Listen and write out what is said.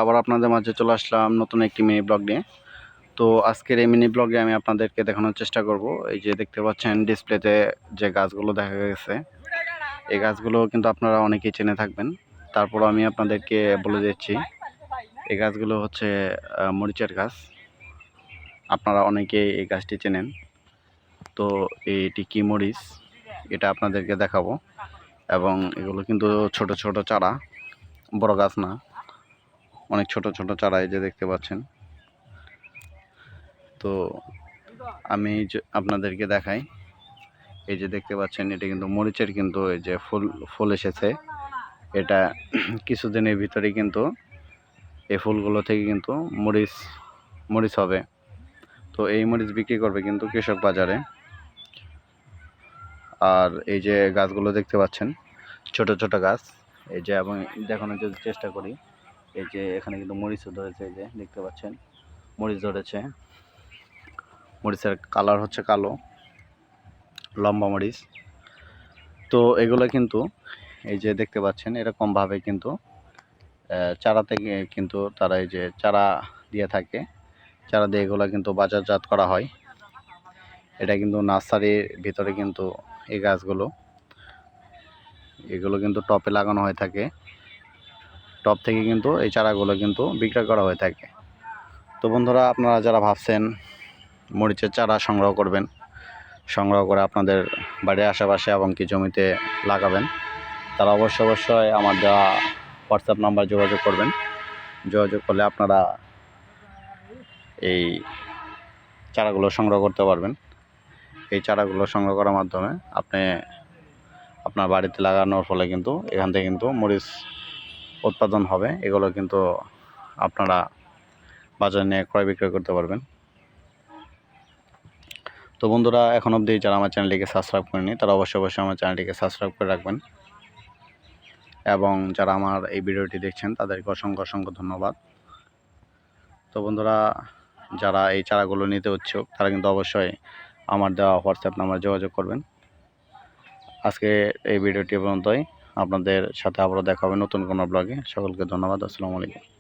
আবার আপনাদের মাঝে চলে আসলাম নতুন একটি মিনি ব্লগ নিয়ে। তো আজকের এই মিনি ব্লগে আমি আপনাদেরকে দেখানোর চেষ্টা করব। এই যে দেখতে পাচ্ছেন ডিসপ্লেতে যে গাছগুলো দেখা গেছে, এই গাছগুলো কিন্তু আপনারা অনেকেই চেনে থাকবেন। তারপর আমি আপনাদেরকে বলে দিচ্ছি, এই গাছগুলো হচ্ছে মরিচের গাছ। আপনারা অনেকেই এই গাছটি চেনেন। তো এটি কি মরিচ, এটা আপনাদেরকে দেখাবো। এবং এগুলো কিন্তু ছোট ছোট চারা, বড় গাছ না, অনেক ছোট ছোট চারা এই যে দেখতে পাচ্ছেন। তো আমি আপনাদেরকে দেখাই, এই যে দেখতে পাচ্ছেন এটা কিন্তু মরিচের কিন্তু এই যে ফুল এসেছে। এটা কিছুদিনের ভিতরে কিন্তু এই ফুলগুলো থেকে কিন্তু মরিচ হবে। তো এই মরিচ বিক্রি করবে কিন্তু কৃষক বাজারে। আর এই যে গাছগুলো দেখতে পাচ্ছেন ছোট ছোট গাছ, এই যে এবং দেখানোর যদি চেষ্টা করি, এই যে এখানে কিন্তু মরিচও ধরেছে, এই যে দেখতে পাচ্ছেন মরিচ ধরেছে। মরিচের কালার হচ্ছে কালো, লম্বা মরিচ। তো এগুলো কিন্তু এই যে দেখতে পাচ্ছেন এরকমভাবে কিন্তু চারা থেকে কিন্তু তারা এই যে চারা দিয়ে থাকে, চারা দিয়ে এগুলো কিন্তু বাজারজাত করা হয়। এটা কিন্তু নার্সারির ভিতরে কিন্তু এই গাছগুলো, এগুলো কিন্তু টপে লাগানো হয়ে থাকে। টপ থেকে কিন্তু এই চারাগুলো কিন্তু বিক্রয় করা হয়ে থাকে। তো বন্ধুরা, আপনারা যারা ভাবছেন মরিচের চারা সংগ্রহ করবেন, সংগ্রহ করে আপনাদের বাড়ির আশেপাশে এবং কি জমিতে লাগাবেন, তারা অবশ্যই আমার দেওয়া হোয়াটসঅ্যাপ নাম্বার যোগাযোগ করবেন। যোগাযোগ করলে আপনারা এই চারাগুলো সংগ্রহ করতে পারবেন। এই চারাগুলো সংগ্রহ করার মাধ্যমে আপনি আপনার বাড়িতে লাগানোর ফলে কিন্তু এখান থেকে কিন্তু মরিচ উৎপাদন হবে। এগুলো কিন্তু আপনারা বাজারে নিয়ে ক্রয় বিক্রয় করতে পারবেন। তো বন্ধুরা, এখন অবধি যারা আমার চ্যানেলটিকে সাবস্ক্রাইব করেনি, তারা অবশ্যই আমার চ্যানেলটিকে সাবস্ক্রাইব করে রাখবেন। এবং যারা আমার এই ভিডিওটি দেখছেন তাদেরকে অসংখ্য ধন্যবাদ। তো বন্ধুরা, যারা এই চারাগুলো নিতে উৎসুক, তারা কিন্তু অবশ্যই আমার দেওয়া হোয়াটসঅ্যাপ নাম্বার যোগাযোগ করবেন। আজকে এই ভিডিওটি পর্যন্তই। আপনাদের সাথে আবারও দেখা হবে নতুন কোনো ব্লগে। সকলকে ধন্যবাদ। আসসালামু আলাইকুম।